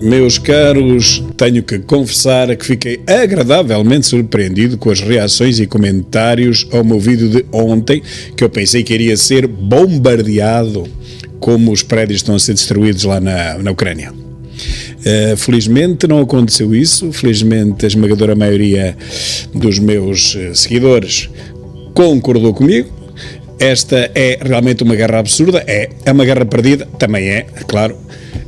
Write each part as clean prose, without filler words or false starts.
Meus caros, tenho que confessar que fiquei agradavelmente surpreendido com as reações e comentários ao meu vídeo de ontem, que eu pensei que iria ser bombardeado como os prédios estão a ser destruídos lá na Ucrânia. Felizmente não aconteceu isso, felizmente a esmagadora maioria dos meus seguidores concordou comigo. Esta é realmente uma guerra absurda, é uma guerra perdida, também é, claro.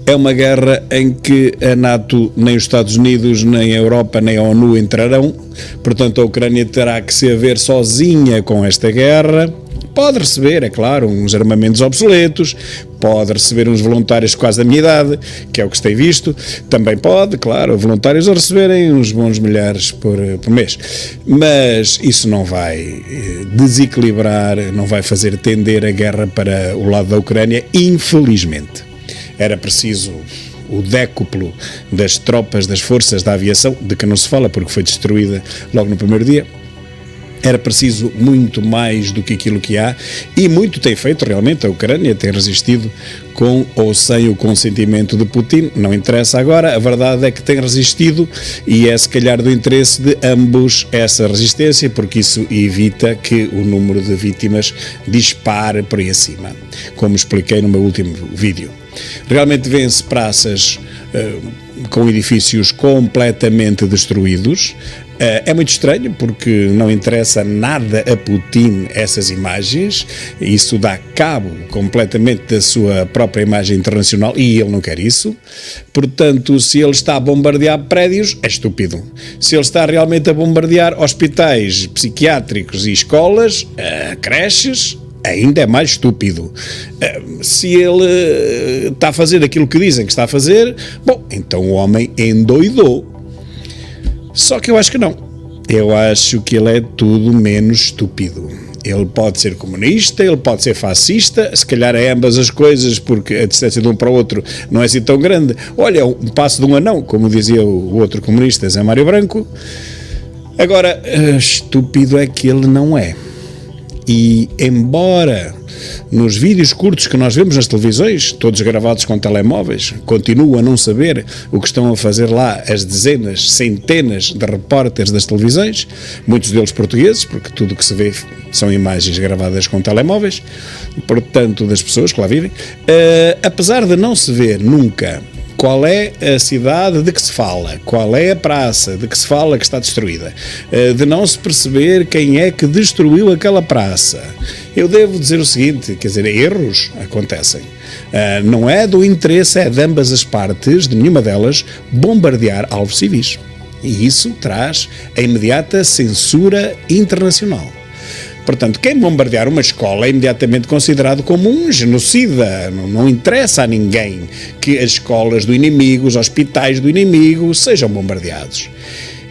É uma guerra em que a NATO, nem os Estados Unidos, nem a Europa, nem a ONU entrarão. Portanto, a Ucrânia terá que se haver sozinha com esta guerra. Pode receber, é claro, uns armamentos obsoletos, pode receber uns voluntários quase da minha idade, que é o que se tem visto. Também pode, claro, voluntários a receberem uns bons milhares por mês. Mas isso não vai desequilibrar, não vai fazer tender a guerra para o lado da Ucrânia, infelizmente. Era preciso o décuplo das tropas das forças da aviação, de que não se fala porque foi destruída logo no primeiro dia. Era preciso muito mais do que aquilo que há, e muito tem feito realmente. A Ucrânia tem resistido com ou sem o consentimento de Putin, não interessa agora, a verdade é que tem resistido, e é se calhar do interesse de ambos essa resistência, porque isso evita que o número de vítimas dispare por aí acima, como expliquei no meu último vídeo. Realmente vê-se praças com edifícios completamente destruídos. É muito estranho porque não interessa nada a Putin essas imagens, isso dá cabo completamente da sua própria imagem internacional e ele não quer isso. Portanto, se ele está a bombardear prédios, é estúpido. Se ele está realmente a bombardear hospitais psiquiátricos e escolas, creches, ainda é mais estúpido. Se ele está a fazer aquilo que dizem que está a fazer, bom, então o homem endoidou. Só que eu acho que não. Eu acho que ele é tudo menos estúpido. Ele pode ser comunista, ele pode ser fascista, se calhar é ambas as coisas, porque a distância de um para o outro não é assim tão grande. Olha, um passo de um anão, como dizia o outro comunista, Zé Mário Branco. Agora, estúpido é que ele não é. E embora nos vídeos curtos que nós vemos nas televisões, todos gravados com telemóveis, continuo a não saber o que estão a fazer lá as dezenas, centenas de repórteres das televisões, muitos deles portugueses, porque tudo o que se vê são imagens gravadas com telemóveis, portanto das pessoas que lá vivem, apesar de não se ver nunca qual é a cidade de que se fala, qual é a praça de que se fala que está destruída, de não se perceber quem é que destruiu aquela praça. Eu devo dizer o seguinte, quer dizer, erros acontecem. Não é do interesse, é de ambas as partes, de nenhuma delas, bombardear alvos civis. E isso traz a imediata censura internacional. Portanto, quem bombardear uma escola é imediatamente considerado como um genocida. Não interessa a ninguém que as escolas do inimigo, os hospitais do inimigo sejam bombardeados.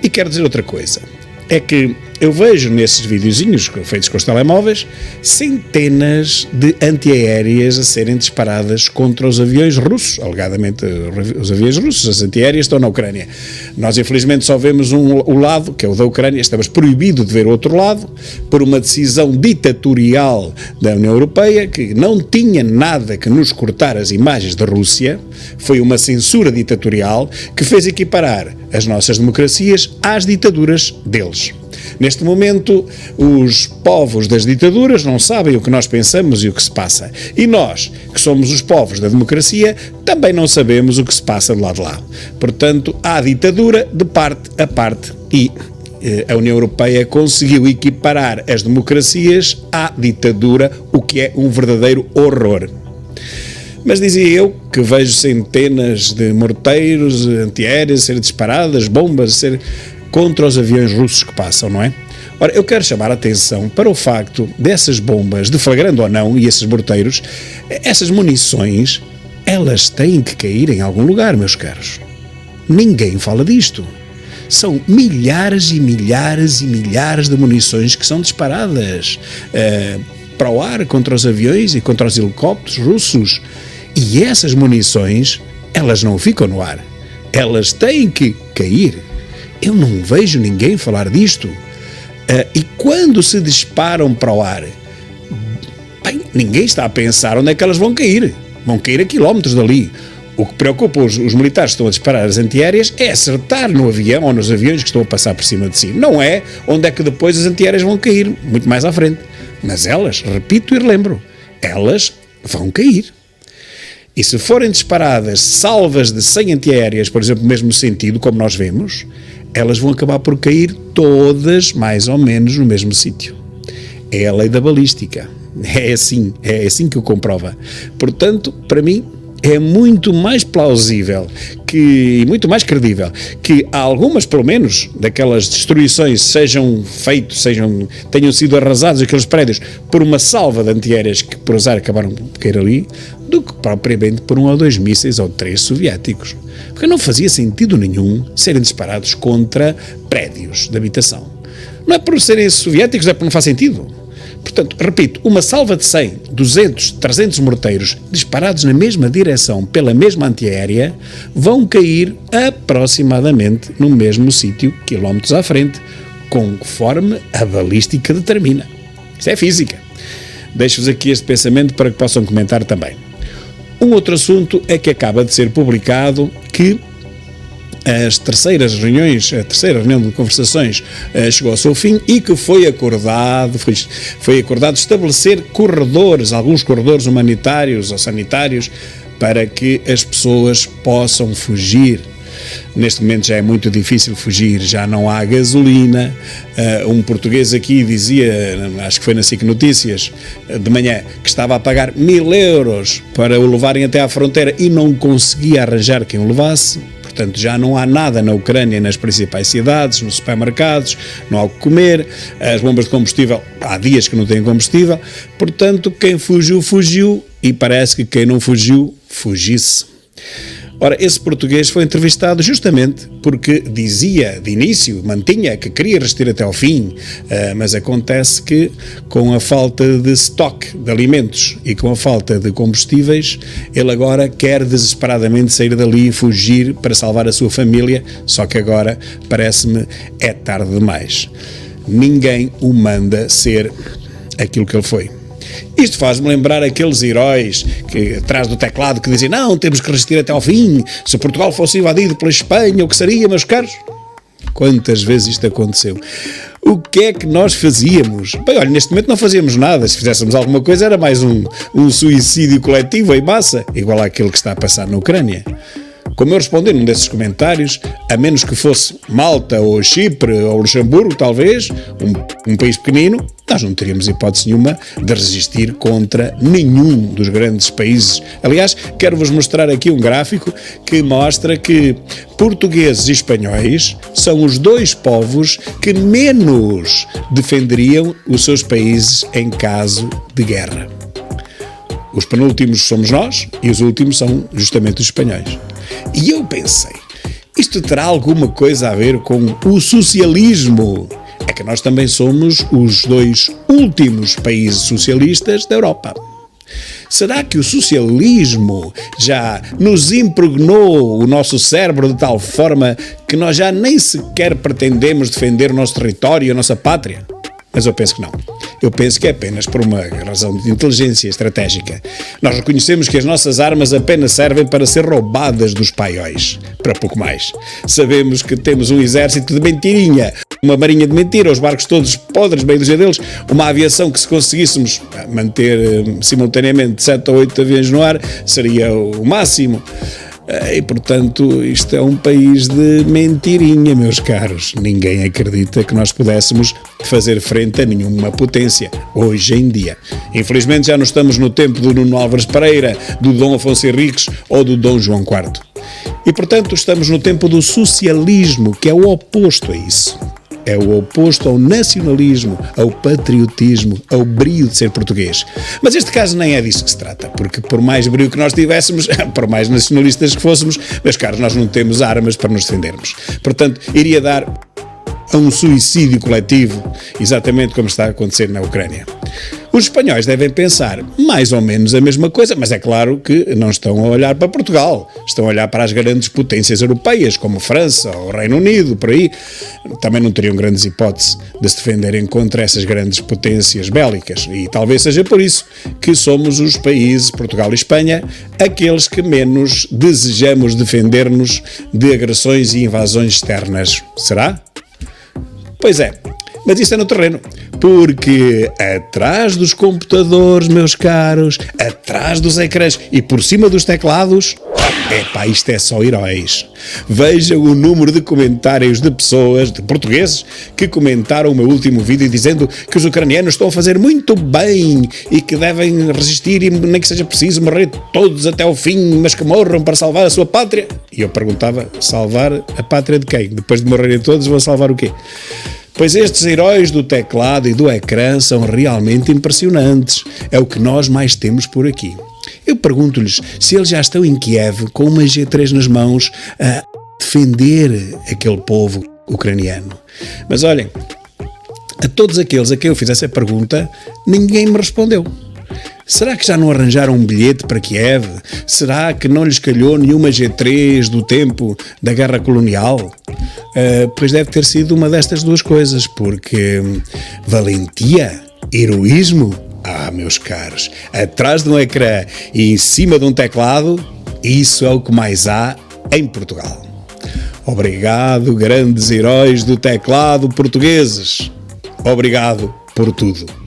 E quero dizer outra coisa, é que eu vejo nesses videozinhos feitos com os telemóveis centenas de antiaéreas a serem disparadas contra os aviões russos, alegadamente os aviões russos, as antiaéreas estão na Ucrânia. Nós infelizmente só vemos o lado, que é o da Ucrânia, estamos proibido de ver o outro lado, por uma decisão ditatorial da União Europeia, que não tinha nada que nos cortar as imagens da Rússia, foi uma censura ditatorial que fez equiparar as nossas democracias às ditaduras deles. Neste momento, os povos das ditaduras não sabem o que nós pensamos e o que se passa. E nós, que somos os povos da democracia, também não sabemos o que se passa do lado de lá. Portanto, há ditadura de parte a parte e a União Europeia conseguiu equiparar as democracias à ditadura, o que é um verdadeiro horror. Mas dizia eu que vejo centenas de morteiros antiaéreos a ser disparadas, bombas a ser contra os aviões russos que passam, não é? Ora, eu quero chamar a atenção para o facto dessas bombas, deflagrando ou não, e esses morteiros, essas munições, elas têm que cair em algum lugar, meus caros. Ninguém fala disto. São milhares e milhares e milhares de munições que são disparadas para o ar contra os aviões e contra os helicópteros russos. E essas munições, elas não ficam no ar. Elas têm que cair. Eu não vejo ninguém falar disto. E quando se disparam para o ar, bem, ninguém está a pensar onde é que elas vão cair. Vão cair a quilómetros dali. O que preocupa os militares que estão a disparar as antiaéreas é acertar no avião ou nos aviões que estão a passar por cima de si. Não é onde é que depois as antiaéreas vão cair, muito mais à frente. Mas elas, repito e relembro, elas vão cair. E se forem disparadas salvas de 100 antiaéreas, por exemplo, no mesmo sentido, como nós vemos, elas vão acabar por cair todas mais ou menos no mesmo sítio. É a lei da balística. É assim que o comprova. Portanto, para mim, é muito mais plausível e muito mais credível que algumas, pelo menos, daquelas destruições tenham sido arrasados aqueles prédios por uma salva de antiaéreas que, por azar, acabaram por cair ali, do que propriamente por 1 ou 2 mísseis ou 3 soviéticos. Porque não fazia sentido nenhum serem disparados contra prédios de habitação. Não é por serem soviéticos, é porque não faz sentido. Portanto, repito, uma salva de 100, 200, 300 morteiros disparados na mesma direção pela mesma antiaérea vão cair aproximadamente no mesmo sítio, quilómetros à frente, conforme a balística determina. Isso é física. Deixo-vos aqui este pensamento para que possam comentar também. Um outro assunto é que acaba de ser publicado que a terceira reunião de conversações chegou ao seu fim e que foi acordado estabelecer alguns corredores humanitários ou sanitários para que as pessoas possam fugir. Neste momento já é muito difícil fugir, já não há gasolina. Um português aqui dizia, acho que foi na SIC Notícias, de manhã, que estava a pagar 1.000 euros para o levarem até à fronteira e não conseguia arranjar quem o levasse. Portanto, já não há nada na Ucrânia, nas principais cidades, nos supermercados, não há o que comer, as bombas de combustível, há dias que não têm combustível. Portanto, quem fugiu, fugiu, e parece que quem não fugiu, fugisse. Ora, esse português foi entrevistado justamente porque dizia de início, mantinha que queria resistir até ao fim, mas acontece que com a falta de estoque de alimentos e com a falta de combustíveis, ele agora quer desesperadamente sair dali e fugir para salvar a sua família, só que agora, parece-me, é tarde demais. Ninguém o manda ser aquilo que ele foi. Isto faz-me lembrar aqueles heróis que atrás do teclado que dizem não, temos que resistir até ao fim, se Portugal fosse invadido pela Espanha, o que seria, meus caros? Quantas vezes isto aconteceu? O que é que nós fazíamos? Bem, olha, neste momento não fazíamos nada, se fizéssemos alguma coisa era mais um suicídio coletivo em massa, igual àquele que está a passar na Ucrânia. Como eu respondi num desses comentários, a menos que fosse Malta ou Chipre ou Luxemburgo, talvez, um país pequenino, nós não teríamos hipótese nenhuma de resistir contra nenhum dos grandes países. Aliás, quero-vos mostrar aqui um gráfico que mostra que portugueses e espanhóis são os dois povos que menos defenderiam os seus países em caso de guerra. Os penúltimos somos nós e os últimos são justamente os espanhóis. E eu pensei, isto terá alguma coisa a ver com o socialismo? É que nós também somos os 2 últimos países socialistas da Europa. Será que o socialismo já nos impregnou o nosso cérebro de tal forma que nós já nem sequer pretendemos defender o nosso território e a nossa pátria? Mas eu penso que não. Eu penso que é apenas por uma razão de inteligência estratégica. Nós reconhecemos que as nossas armas apenas servem para ser roubadas dos paióis, para pouco mais. Sabemos que temos um exército de mentirinha, uma marinha de mentira, os barcos todos podres, meio dúzia deles, uma aviação que se conseguíssemos manter simultaneamente 7 ou 8 aviões no ar, seria o máximo. E, portanto, isto é um país de mentirinha, meus caros. Ninguém acredita que nós pudéssemos fazer frente a nenhuma potência, hoje em dia. Infelizmente já não estamos no tempo do Nuno Álvares Pereira, do Dom Afonso Henriques ou do Dom João IV. E, portanto, estamos no tempo do socialismo, que é o oposto a isso. É o oposto ao nacionalismo, ao patriotismo, ao brio de ser português. Mas este caso nem é disso que se trata, porque por mais brio que nós tivéssemos, por mais nacionalistas que fôssemos, meus caros, nós não temos armas para nos defendermos. Portanto, iria dar a um suicídio coletivo, exatamente como está a acontecer na Ucrânia. Os espanhóis devem pensar mais ou menos a mesma coisa, mas é claro que não estão a olhar para Portugal, estão a olhar para as grandes potências europeias, como França ou Reino Unido, por aí. Também não teriam grandes hipóteses de se defenderem contra essas grandes potências bélicas, e talvez seja por isso que somos os países, Portugal e Espanha, aqueles que menos desejamos defender-nos de agressões e invasões externas. Será? Pois é, mas isso é no terreno, porque atrás dos computadores, meus caros, atrás dos ecrãs e por cima dos teclados, isto é só heróis. Vejam o número de comentários de pessoas, de portugueses, que comentaram o meu último vídeo dizendo que os ucranianos estão a fazer muito bem e que devem resistir e nem que seja preciso morrer todos até ao fim, mas que morram para salvar a sua pátria. E eu perguntava, salvar a pátria de quem? Depois de morrerem todos, vão salvar o quê? Pois estes heróis do teclado e do ecrã são realmente impressionantes. É o que nós mais temos por aqui. Eu pergunto-lhes se eles já estão em Kiev com uma G3 nas mãos a defender aquele povo ucraniano. Mas olhem, a todos aqueles a quem eu fiz essa pergunta, ninguém me respondeu. Será que já não arranjaram um bilhete para Kiev? Será que não lhes calhou nenhuma G3 do tempo da guerra colonial? Pois deve ter sido uma destas duas coisas, porque valentia, heroísmo, meus caros, atrás de um ecrã e em cima de um teclado, isso é o que mais há em Portugal. Obrigado, grandes heróis do teclado portugueses. Obrigado por tudo.